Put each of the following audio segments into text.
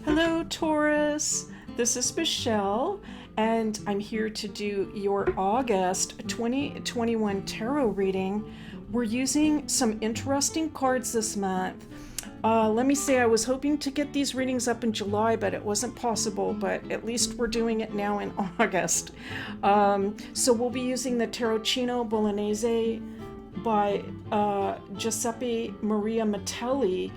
Hello, Taurus. This is Michelle, and I'm here to do your August 2021 tarot reading. We're using some interesting cards this month. Let me say, I was hoping to get these readings up in July, but it wasn't possible, but at least we're doing it now in August. So we'll be using the Tarocchino Bolognese by Giuseppe Maria Mitelli.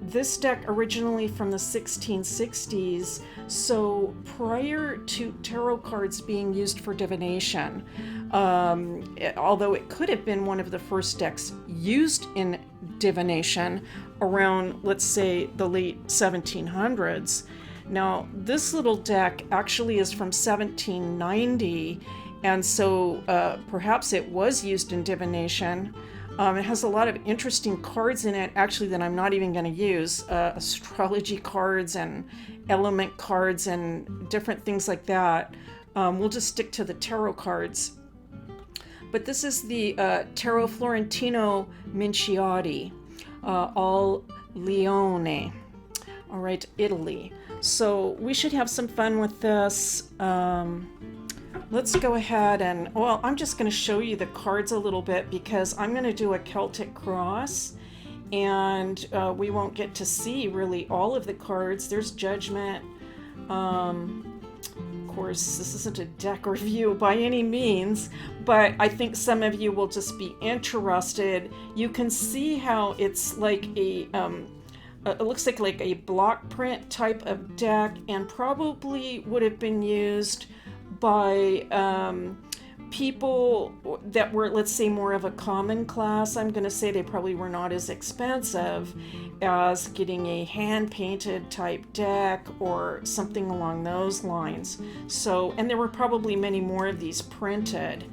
This deck originally from the 1660s, so prior to tarot cards being used for divination, although it could have been one of the first decks used in divination around, let's say, the late 1700s. Now, this little deck actually is from 1790, and so perhaps it was used in divination. It has a lot of interesting cards in it, actually, that I'm not even going to use. Astrology cards and element cards and different things like that. We'll just stick to the tarot cards. But this is the Tarot Florentine Minchiate, all Leone. All right, Italy. So we should have some fun with this. Let's go ahead and, well, I'm just going to show you the cards a little bit because I'm going to do a Celtic cross and we won't get to see really all of the cards. There's Judgment. Of course, this isn't a deck review by any means, but I think some of you will just be interested. You can see how it's like it looks like a block print type of deck and probably would have been used by people that were, let's say, more of a common class. I'm going to say they probably were not as expensive as getting a hand-painted type deck or something along those lines. So, and there were probably many more of these printed.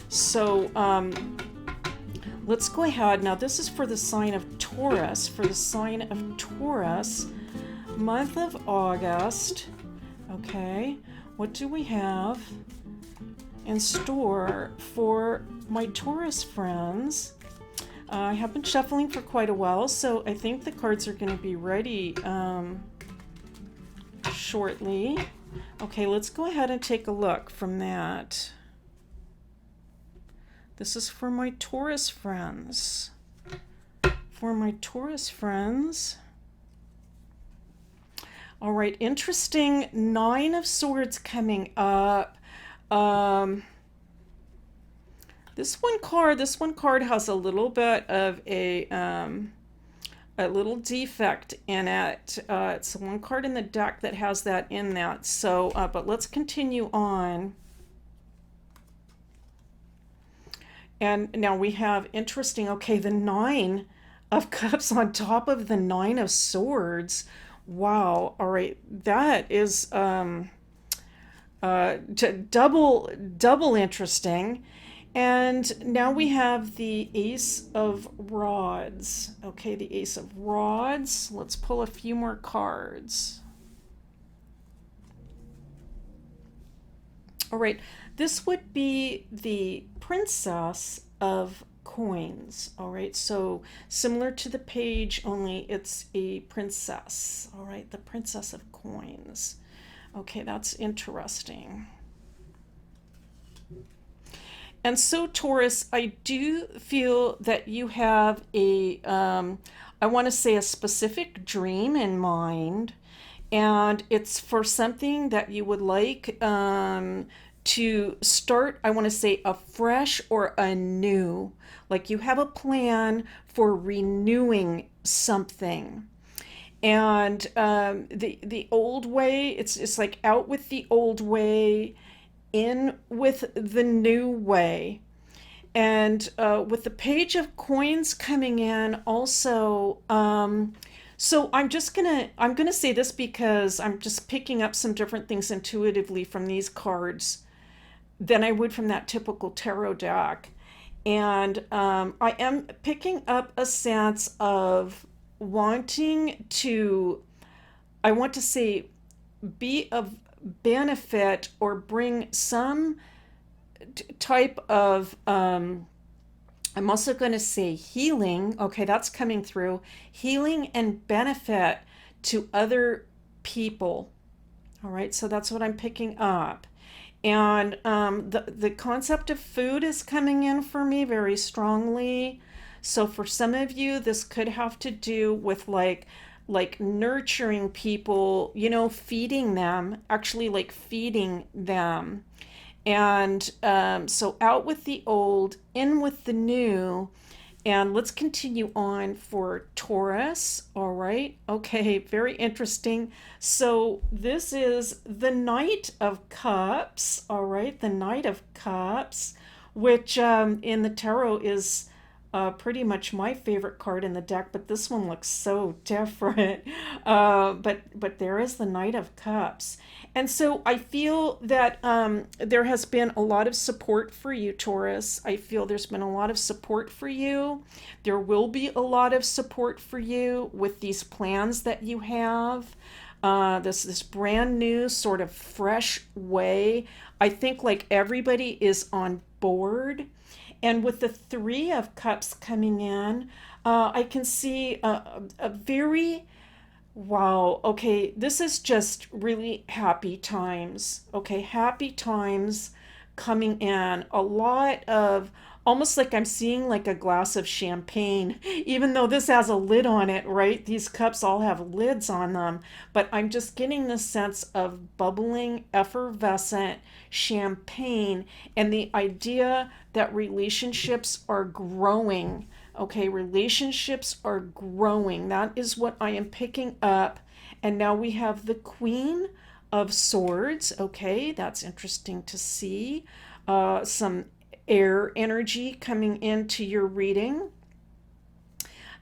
So let's go ahead. Now, this is for the sign of Taurus. For the sign of Taurus, month of August. Okay. What do we have in store for my Taurus friends? I have been shuffling for quite a while, so I think the cards are going to be ready shortly. Okay, let's go ahead and take a look from that. This is for my Taurus friends. For my Taurus friends. All right, interesting. 9 of Swords coming up. This one card has a little bit of a little defect in it. It's one card in the deck that has that in that. So, but let's continue on. And now we have interesting. Okay, the 9 of Cups on top of the 9 of Swords. Wow. All right. That is double interesting. And now we have the Ace of Rods. Okay, the Ace of Rods. Let's pull a few more cards. All right. This would be the Princess of Coins. All right, so similar to the page, only it's a princess. All right, the Princess of Coins. Okay, that's interesting. And so, Taurus, I do feel that you have a I want to say a specific dream in mind, and it's for something that you would like to start, I want to say, afresh or anew. Like you have a plan for renewing something. And the old way, it's like out with the old way, in with the new way. And with the Page of Coins coming in also, so I'm gonna say this because I'm just picking up some different things intuitively from these cards than I would from that typical tarot deck. And I am picking up a sense of wanting to, I want to say, be of benefit or bring some type of, I'm also going to say healing. Okay, that's coming through. Healing and benefit to other people. All right, so that's what I'm picking up. And the concept of food is coming in for me very strongly. So for some of you, this could have to do with like nurturing people, you know, feeding them, actually like feeding them. And so out with the old, in with the new. And let's continue on for Taurus. All right. Okay. Very interesting. So this is the Knight of Cups. All right. The Knight of Cups, which in the tarot is pretty much my favorite card in the deck, but this one looks so different. But there is the Knight of Cups. And so I feel that there has been a lot of support for you, Taurus. I feel there's been a lot of support for you. There will be a lot of support for you with these plans that you have. This brand new sort of fresh way. I think like everybody is on board. And with the Three of Cups coming in, I can see a very, wow, okay, this is just really happy times. Okay, happy times coming in. A lot of, almost like I'm seeing like a glass of champagne, even though this has a lid on it, right? These cups all have lids on them, but I'm just getting the sense of bubbling, effervescent champagne and the idea that relationships are growing. Okay, relationships are growing. That is what I am picking up. And now we have the Queen of Swords. Okay, that's interesting to see. Some air energy coming into your reading.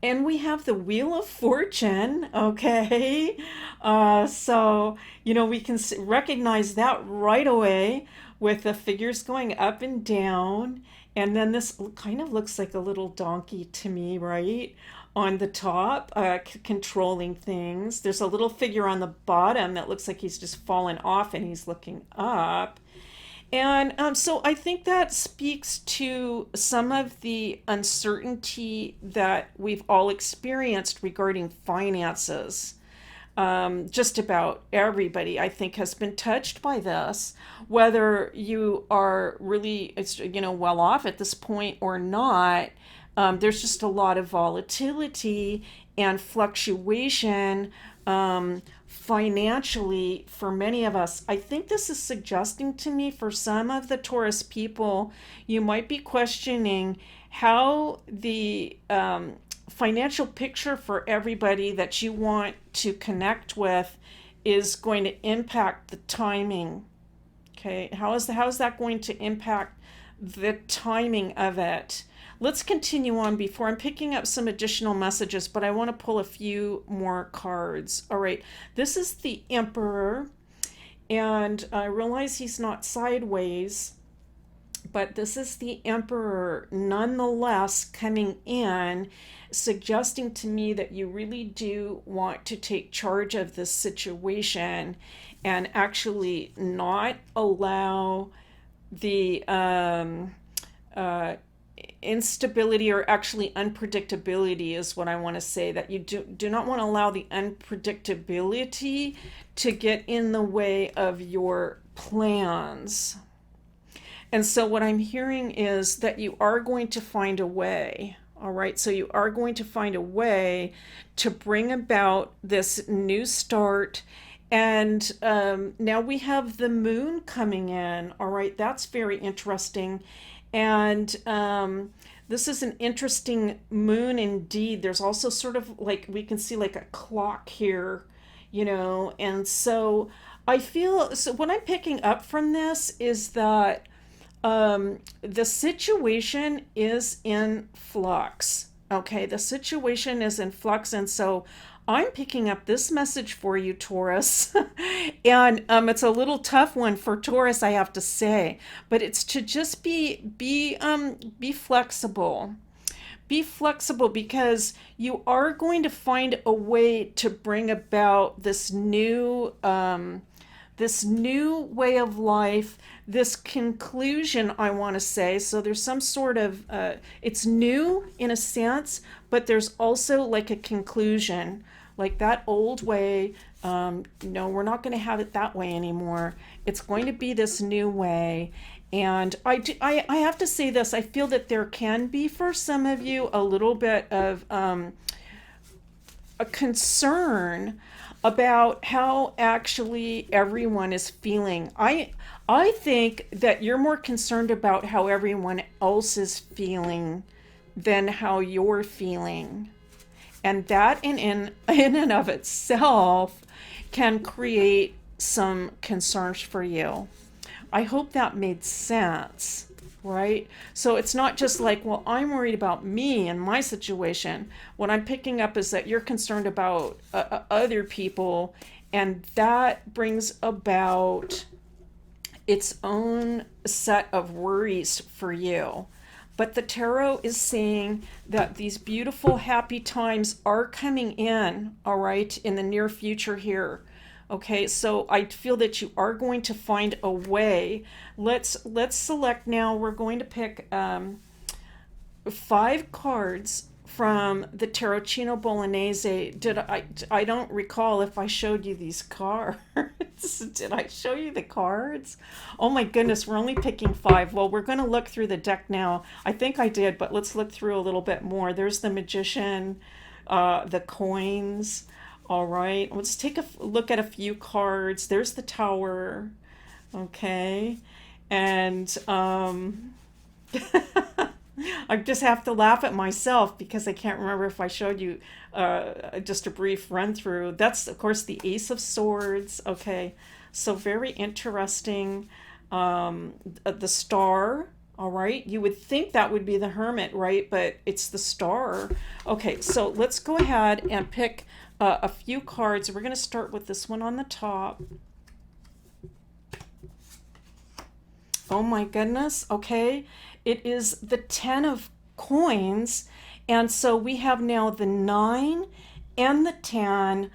And we have the Wheel of Fortune, okay? So, you know, we can recognize that right away with the figures going up and down. And then this kind of looks like a little donkey to me, right? On the top, controlling things. There's a little figure on the bottom that looks like he's just fallen off and he's looking up. And so I think that speaks to some of the uncertainty that we've all experienced regarding finances. Just about everybody, I think, has been touched by this, whether you are really, you know, well off at this point or not. There's just a lot of volatility and fluctuation financially for many of us. I think this is suggesting to me for some of the Taurus people, you might be questioning how the financial picture for everybody that you want to connect with is going to impact the timing. Okay, how is that going to impact the timing of it? Let's continue on before I'm picking up some additional messages, but I want to pull a few more cards. All right, this is the Emperor, and I realize he's not sideways, but this is the Emperor nonetheless coming in, suggesting to me that you really do want to take charge of this situation and actually not allow the instability, or actually unpredictability is what I want to say, that you do not want to allow the unpredictability to get in the way of your plans. And so what I'm hearing is that you are going to find a way. All right, so you are going to find a way to bring about this new start. And now we have the moon coming in. All right, that's very interesting. And this is an interesting moon indeed. There's also sort of like, we can see like a clock here, you know. And so I feel, so what I'm picking up from this is that the situation is in flux. Okay, the situation is in flux. And so I'm picking up this message for you, Taurus. And it's a little tough one for Taurus, I have to say, but it's to just be flexible. Be flexible, because you are going to find a way to bring about this new way of life, this conclusion, I want to say. So there's some sort of, it's new in a sense, but there's also like a conclusion. Like that old way, no, we're not going to have it that way anymore. It's going to be this new way. And I have to say this, I feel that there can be for some of you a little bit of a concern about how actually everyone is feeling. I think that you're more concerned about how everyone else is feeling than how you're feeling. And that in and of itself can create some concerns for you. I hope that made sense, right? So it's not just like, well, I'm worried about me and my situation. What I'm picking up is that you're concerned about other people, and that brings about its own set of worries for you. But the tarot is saying that these beautiful, happy times are coming in, all right, in the near future here. Okay, so I feel that you are going to find a way. Let's select now. We're going to pick 5 cards from the Tarocchino Bolognese. I don't recall if I showed you these cards. Did I show you the cards? Oh my goodness, we're only picking 5. Well, we're going to look through the deck now. I think I did, but let's look through a little bit more. There's the Magician, the coins. All right, let's take a look at a few cards. There's the Tower. Okay, and I just have to laugh at myself because I can't remember if I showed you just a brief run through. That's, of course, the Ace of Swords. Okay, so very interesting. The Star. All right, you would think that would be the Hermit, right? But it's the Star. Okay, so let's go ahead and pick a few cards. We're going to start with this one on the top. Oh my goodness. Okay. It is the 10 of coins. And so we have now the 9 and the 10.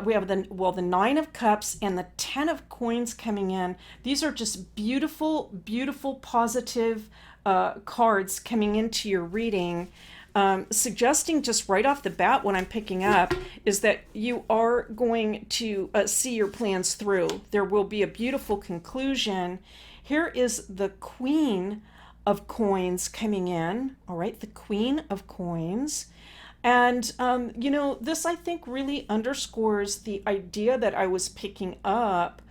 We have the 9 of cups and the 10 of coins coming in. These are just beautiful, beautiful, positive cards coming into your reading. Suggesting just right off the bat what I'm picking up is that you are going to see your plans through. There will be a beautiful conclusion. Here is the Queen of Coins coming in. All right, the Queen of Coins. And, you know, this I think really underscores the idea that I was picking up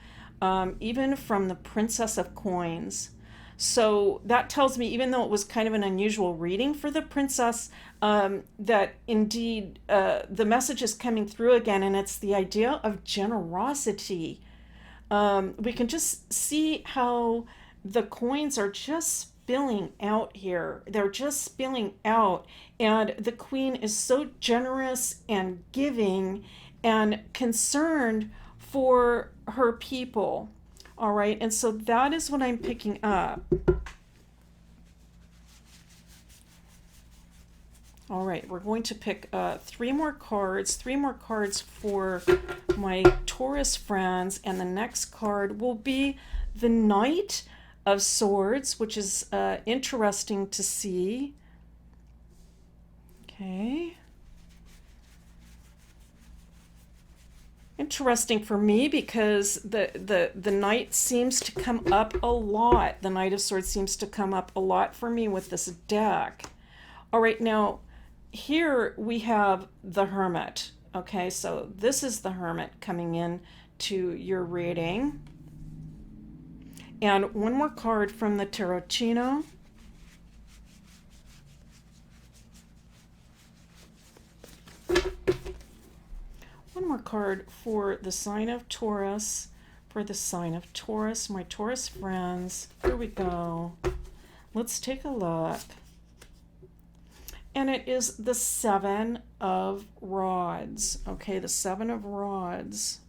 even from the Princess of Coins. So that tells me, even though it was kind of an unusual reading for the princess, that indeed the message is coming through again, and it's the idea of generosity. We can just see how the coins are just spilling out here. They're just spilling out, and the queen is so generous and giving and concerned for her people. All right, and so that is what I'm picking up. All right, we're going to pick 3 more cards for my Taurus friends, and the next card will be the Knight of Swords, which is interesting to see. Okay. Interesting for me because the Knight seems to come up a lot. The Knight of Swords seems to come up a lot for me with this deck. All right, now here we have the Hermit. Okay, so this is the Hermit coming in to your reading. And one more card from the Tarocchino. One more card for the sign of Taurus. For the sign of Taurus, my Taurus friends. Here we go. Let's take a look. And it is the 7 of Rods. Okay, the 7 of Rods.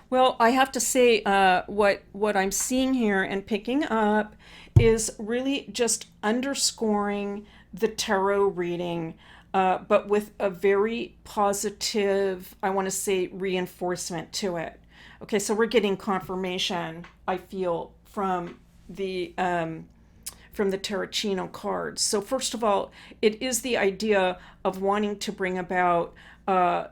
Well, I have to say what I'm seeing here and picking up is really just underscoring the tarot reading, but with a very positive, I want to say, reinforcement to it. Okay, so we're getting confirmation, I feel, from the from the Tarocchino cards. So first of all, it is the idea of wanting to bring about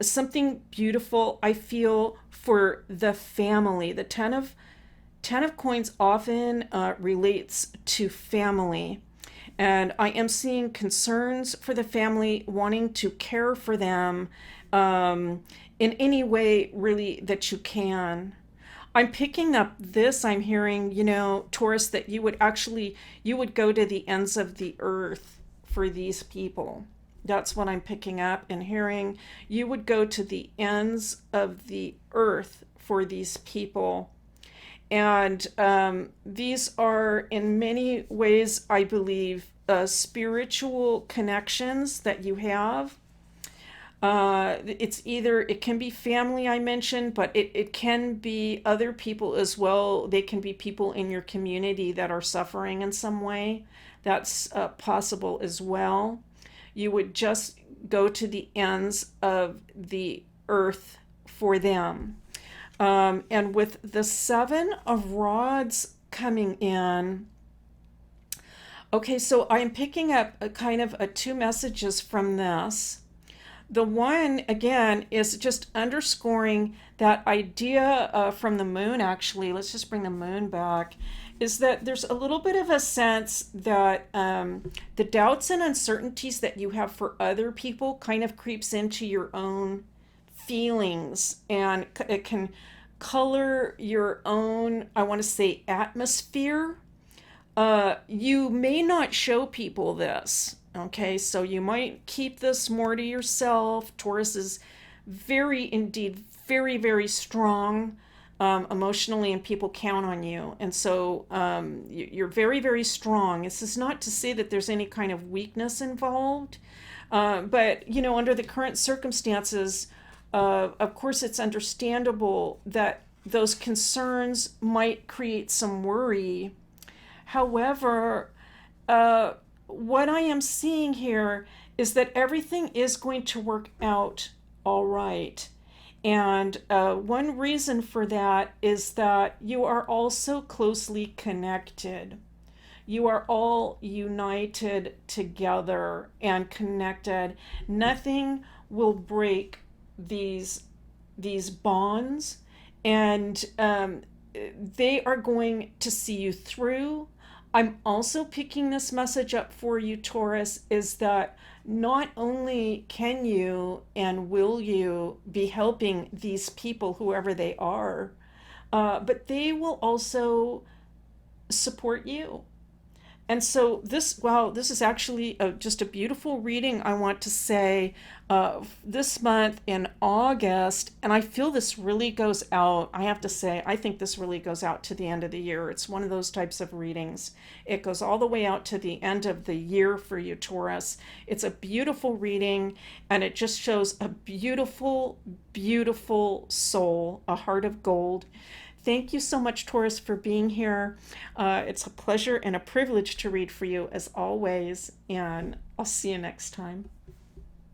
something beautiful, I feel, for the family. The Ten of Coins often relates to family. And I am seeing concerns for the family, wanting to care for them in any way really that you can. I'm picking up this. I'm hearing, Taurus, that you would go to the ends of the earth for these people. That's what I'm picking up and hearing. You would go to the ends of the earth for these people. And these are, in many ways, I believe, spiritual connections that you have. It can be family, I mentioned, but it can be other people as well. They can be people in your community that are suffering in some way. That's possible as well. You would just go to the ends of the earth for them. And with the Seven of Rods coming in, okay, so I'm picking up a kind of two messages from this. The one, again, is just underscoring that idea from the moon, actually. Let's just bring the moon back. Is that there's a little bit of a sense that the doubts and uncertainties that you have for other people kind of creeps into your own feelings, and it can color your own, I want to say, atmosphere. You may not show people this. Okay, so you might keep this more to yourself. Taurus is indeed, very, very strong emotionally, and people count on you. And so you're very, very strong. This is not to say that there's any kind of weakness involved, but, under the current circumstances, of course, it's understandable that those concerns might create some worry. However, what I am seeing here is that everything is going to work out all right. And one reason for that is that you are also closely connected. You are all united together and connected. Nothing will break these bonds, and they are going to see you through. I'm also picking this message up for you, Taurus, is that not only can you and will you be helping these people, whoever they are, but they will also support you. And so this is actually just a beautiful reading, I want to say, this month in August. And I feel this really goes out, I have to say, I think this really goes out to the end of the year. It's one of those types of readings. It goes all the way out to the end of the year for you, Taurus. It's a beautiful reading, and it just shows a beautiful, beautiful soul, a heart of gold. Thank you so much, Taurus, for being here. It's a pleasure and a privilege to read for you, as always, and I'll see you next time.